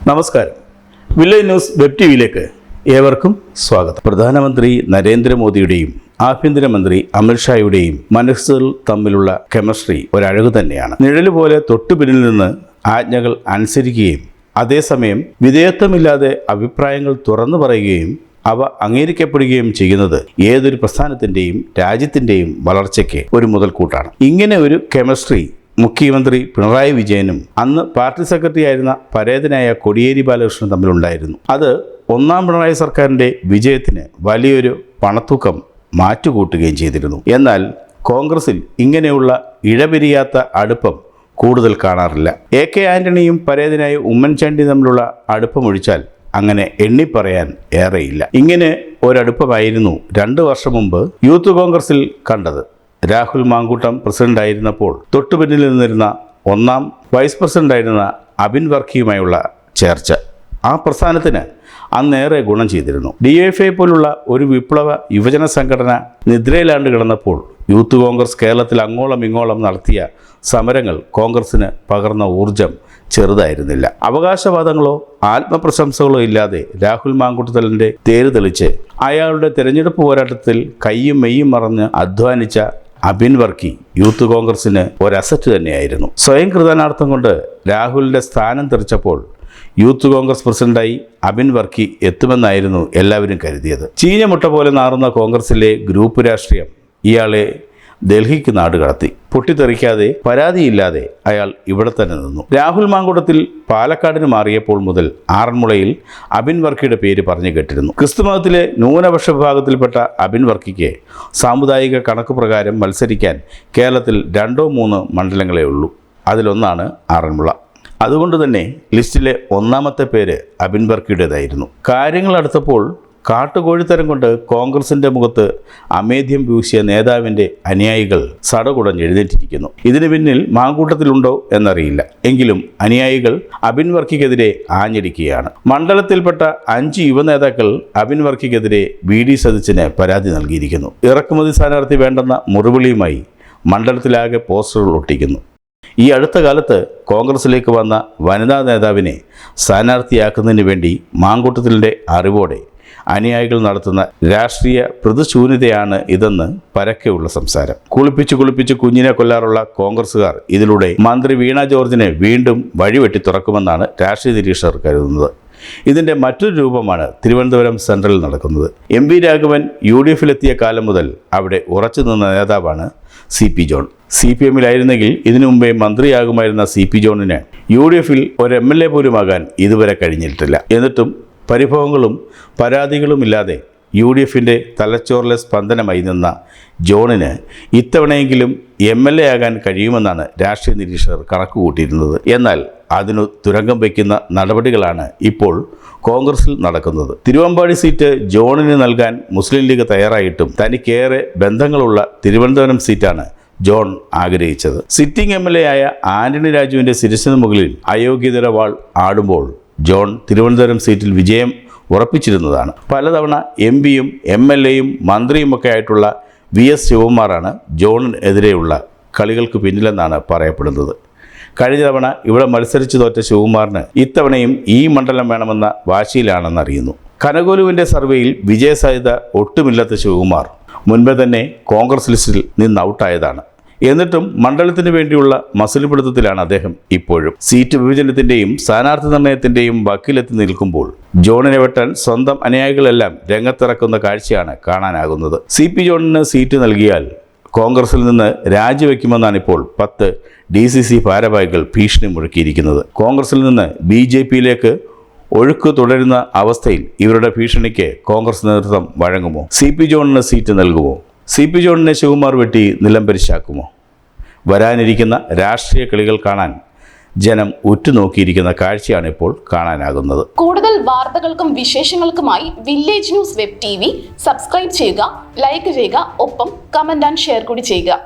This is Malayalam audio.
നമസ്കാരം. വില്ലേജ് ന്യൂസ് വെബ് ടിവിയിലേക്ക് ഏവർക്കും സ്വാഗതം. പ്രധാനമന്ത്രി നരേന്ദ്രമോദിയുടെയും ആഭ്യന്തരമന്ത്രി അമിത്ഷായുടെയും മനസ്സുകൾ തമ്മിലുള്ള കെമിസ്ട്രി ഒരഴകു തന്നെയാണ്. നിഴലുപോലെ തൊട്ടുപിന്നിൽ നിന്ന് ആജ്ഞകൾ അനുസരിക്കുകയും അതേസമയം വിധേയത്വമില്ലാതെ അഭിപ്രായങ്ങൾ തുറന്നു പറയുകയും അവ അംഗീകരിക്കപ്പെടുകയും ചെയ്യുന്നത് ഏതൊരു പ്രസ്ഥാനത്തിൻ്റെയും രാജ്യത്തിൻ്റെയും വളർച്ചയ്ക്ക് ഒരു മുതൽക്കൂട്ടാണ്. ഇങ്ങനെ ഒരു കെമിസ്ട്രി മുഖ്യമന്ത്രി പിണറായി വിജയനും അന്ന് പാർട്ടി സെക്രട്ടറി ആയിരുന്ന പരേതനായ കോടിയേരി ബാലകൃഷ്ണനും തമ്മിലുണ്ടായിരുന്നു. അത് ഒന്നാം പിണറായി സർക്കാരിൻ്റെ വിജയത്തിന് വലിയൊരു പണത്തൂക്കം മാറ്റുകൂട്ടുകയും ചെയ്തിരുന്നു. എന്നാൽ കോൺഗ്രസിൽ ഇങ്ങനെയുള്ള ഇഴപിരിയാത്ത അടുപ്പം കൂടുതൽ കാണാറില്ല. AK ആന്റണിയും പരേതനായ ഉമ്മൻചാണ്ടി തമ്മിലുള്ള അടുപ്പമൊഴിച്ചാൽ അങ്ങനെ എണ്ണിപ്പറയാൻ ഏറെയില്ല. ഇങ്ങനെ ഒരടുപ്പമായിരുന്നു 2 വർഷം മുമ്പ് യൂത്ത് കോൺഗ്രസിൽ കണ്ടത്. രാഹുൽ മാങ്കൂട്ടം പ്രസിഡന്റായിരുന്നപ്പോൾ തൊട്ടുപിന്നിൽ നിന്നിരുന്ന ഒന്നാം വൈസ് പ്രസിഡന്റായിരുന്ന അബിൻ വർക്കിയുമായുള്ള ചേർച്ച ആ പ്രസ്ഥാനത്തിന് അന്നേറെ ഗുണം ചെയ്തിരുന്നു. DFI പോലുള്ള ഒരു വിപ്ലവ യുവജന സംഘടന നിദ്രയിലാണ്ട് കിടന്നപ്പോൾ യൂത്ത് കോൺഗ്രസ് കേരളത്തിൽ അങ്ങോളം ഇങ്ങോളം നടത്തിയ സമരങ്ങൾ കോൺഗ്രസിന് പകർന്ന ഊർജം ചെറുതായിരുന്നില്ല. അവകാശവാദങ്ങളോ ആത്മപ്രശംസകളോ ഇല്ലാതെ രാഹുൽ മാങ്കൂട്ടത്തലിൻ്റെ തേര് തെളിച്ച് അയാളുടെ തെരഞ്ഞെടുപ്പ് പോരാട്ടത്തിൽ കയ്യും മെയ്യും മറന്ന് അധ്വാനിച്ച അബിൻ വർക്കി യൂത്ത് കോൺഗ്രസിന് ഒരസറ്റ് തന്നെയായിരുന്നു. സ്വയം കൃതാനാർത്ഥം കൊണ്ട് രാഹുലിൻ്റെ സ്ഥാനം തെറിച്ചപ്പോൾ യൂത്ത് കോൺഗ്രസ് പ്രസിഡന്റായി അബിൻ വർക്കി എത്തുമെന്നായിരുന്നു എല്ലാവരും കരുതിയത്. ചീഞ്ഞമുട്ട പോലെ നാറുന്ന കോൺഗ്രസിലെ ഗ്രൂപ്പ് രാഷ്ട്രീയം ഇയാളെ ഡൽഹിക്ക് നാടുകടത്തി. പൊട്ടിത്തെറിക്കാതെ പരാതിയില്ലാതെ അയാൾ ഇവിടെ തന്നെ നിന്നു. രാഹുൽ മാങ്കൂട്ടത്തിൽ പാലക്കാടിന് മാറിയപ്പോൾ മുതൽ ആറന്മുളയിൽ അബിൻ വർക്കിയുടെ പേര് പറഞ്ഞു കേട്ടിരുന്നു. ക്രിസ്തുമതത്തിലെ ന്യൂനപക്ഷ വിഭാഗത്തിൽപ്പെട്ട അബിൻ വർക്കിക്ക് സാമുദായിക കണക്ക് പ്രകാരം മത്സരിക്കാൻ കേരളത്തിൽ 2-3 മണ്ഡലങ്ങളേ ഉള്ളൂ. അതിലൊന്നാണ് ആറന്മുള. അതുകൊണ്ട് തന്നെ ലിസ്റ്റിലെ 1-ാമത്തെ പേര് അബിൻ വർക്കിയുടേതായിരുന്നു. കാര്യങ്ങൾ അടുത്തപ്പോൾ കാട്ടുകോഴിത്തരം കൊണ്ട് കോൺഗ്രസിൻ്റെ മുഖത്ത് അമേധ്യം വീശിയ നേതാവിൻ്റെ അനുയായികൾ സടകുടഞ്ഞെഴുന്നേറ്റിരിക്കുന്നു. ഇതിന് പിന്നിൽ മാങ്കൂട്ടത്തിലുണ്ടോ എന്നറിയില്ല. എങ്കിലും അനുയായികൾ അബിൻ വർക്കിക്കെതിരെ ആഞ്ഞടിക്കുകയാണ്. മണ്ഡലത്തിൽപ്പെട്ട 5 യുവ നേതാക്കൾ അബിൻ വർക്കിക്കെതിരെ VD സതീശന് പരാതി നൽകിയിരിക്കുന്നു. ഇറക്കുമതി സ്ഥാനാർത്ഥി വേണ്ടെന്ന മുറിവിളിയുമായി മണ്ഡലത്തിലാകെ പോസ്റ്ററുകൾ ഒട്ടിക്കുന്നു. ഈ അടുത്ത കാലത്ത് കോൺഗ്രസിലേക്ക് വന്ന വനിതാ നേതാവിനെ സ്ഥാനാർത്ഥിയാക്കുന്നതിന് വേണ്ടി മാങ്കൂട്ടത്തിൻ്റെ അറിവോടെ അനുയായികൾ നടത്തുന്ന രാഷ്ട്രീയ പ്രതിശൂന്യതയാണ് ഇതെന്ന് പരക്കെയുള്ള സംസാരം. കുളിപ്പിച്ച് കുഞ്ഞിനെ കൊല്ലാറുള്ള കോൺഗ്രസുകാർ ഇതിലൂടെ മന്ത്രി വീണ ജോർജിനെ വീണ്ടും വഴിവെട്ടി തുറക്കുമെന്നാണ് രാഷ്ട്രീയ നിരീക്ഷകർ കരുതുന്നത്. ഇതിൻ്റെ മറ്റൊരു രൂപമാണ് തിരുവനന്തപുരം സെൻട്രലിൽ നടക്കുന്നത്. MV രാഘവൻ UDFിലെത്തിയ കാലം മുതൽ അവിടെ ഉറച്ചു നിന്ന നേതാവാണ് CP ജോൺ. CPMലായിരുന്നെങ്കിൽ ഇതിനു മുമ്പേ മന്ത്രിയാകുമായിരുന്ന CP ജോണിന് UDFിൽ ഒരു MLA പോലുമാകാൻ ഇതുവരെ കഴിഞ്ഞിട്ടില്ല. എന്നിട്ടും പരിഭവങ്ങളും പരാതികളുമില്ലാതെ UDFിൻ്റെ തലച്ചോറിലെ സ്പന്ദനമായി നിന്ന ജോണിന് ഇത്തവണയെങ്കിലും MLA ആകാൻ കഴിയുമെന്നാണ് രാഷ്ട്രീയ നിരീക്ഷകർ കണക്കുകൂട്ടിയിരുന്നത്. എന്നാൽ അതിനു തുരങ്കം വയ്ക്കുന്ന നടപടികളാണ് ഇപ്പോൾ കോൺഗ്രസിൽ നടക്കുന്നത്. തിരുവമ്പാടി സീറ്റ് ജോണിന് നൽകാൻ മുസ്ലിം ലീഗ് തയ്യാറായിട്ടും തനിക്കേറെ ബന്ധങ്ങളുള്ള തിരുവനന്തപുരം സീറ്റാണ് ജോൺ ആഗ്രഹിച്ചത്. സിറ്റിംഗ് MLA ആയ ആന്റണി രാജുവിൻ്റെ ശിരസിന് മുകളിൽ അയോഗ്യതര വാൾ ആടുമ്പോൾ ജോൺ തിരുവനന്തപുരം സീറ്റിൽ വിജയം ഉറപ്പിച്ചിരുന്നതാണ്. പലതവണ MPയും MLAയും മന്ത്രിയുമൊക്കെ ആയിട്ടുള്ള VS ശിവകുമാറാണ് ജോണിനെതിരെയുള്ള കളികൾക്ക് പിന്നിലെന്നാണ് പറയപ്പെടുന്നത്. കഴിഞ്ഞ തവണ ഇവിടെ മത്സരിച്ചു തോറ്റ ശിവകുമാറിന് ഇത്തവണയും ഈ മണ്ഡലം വേണമെന്ന വാശിയിലാണെന്നറിയുന്നു. കനകോലുവിൻ്റെ സർവേയിൽ വിജയസാധ്യത ഒട്ടുമില്ലാത്ത ശിവകുമാർ മുൻപേ തന്നെ കോൺഗ്രസ് ലിസ്റ്റിൽ നിന്ന് ഔട്ടായതാണ്. എന്നിട്ടും മണ്ഡലത്തിന് വേണ്ടിയുള്ള മസിൽ പിടുത്തത്തിലാണ് അദ്ദേഹം ഇപ്പോഴും. സീറ്റ് വിഭജനത്തിൻ്റെയും സ്ഥാനാർത്ഥി നിർണയത്തിൻ്റെയും വക്കിലെത്തി നിൽക്കുമ്പോൾ ജോണിനെ വെട്ടാൻ സ്വന്തം അനുയായികളെല്ലാം രംഗത്തിറക്കുന്ന കാഴ്ചയാണ് കാണാനാകുന്നത്. CP ജോണിന് സീറ്റ് നൽകിയാൽ കോൺഗ്രസിൽ നിന്ന് രാജിവെക്കുമെന്നാണ് ഇപ്പോൾ 10 DCC ഭാരവാഹികൾ ഭീഷണി മുഴക്കിയിരിക്കുന്നത്. കോൺഗ്രസിൽ നിന്ന് BJPയിലേക്ക് ഒഴുക്ക് തുടരുന്ന അവസ്ഥയിൽ ഇവരുടെ ഭീഷണിക്ക് കോൺഗ്രസ് നേതൃത്വം വഴങ്ങുമോ? CP ജോണിന് സീറ്റ് നൽകുമോ? CP ജോണിനെ ശിവകുമാർ വെട്ടി നിലംപരിശാക്കുമോ? വരാനിരിക്കുന്ന രാഷ്ട്രീയ കളികൾ കാണാൻ ജനം ഉറ്റുനോക്കിയിരിക്കുന്ന കാഴ്ചയാണ് ഇപ്പോൾ കാണാനാകുന്നത്. കൂടുതൽ വാർത്തകൾക്കും വിശേഷങ്ങൾക്കുമായി village news web TV subscribe ചെയ്യുക, ലൈക്ക് ചെയ്യുക, ഒപ്പം കമന്റ് ആൻഡ് ഷെയർ കൂടി ചെയ്യുക.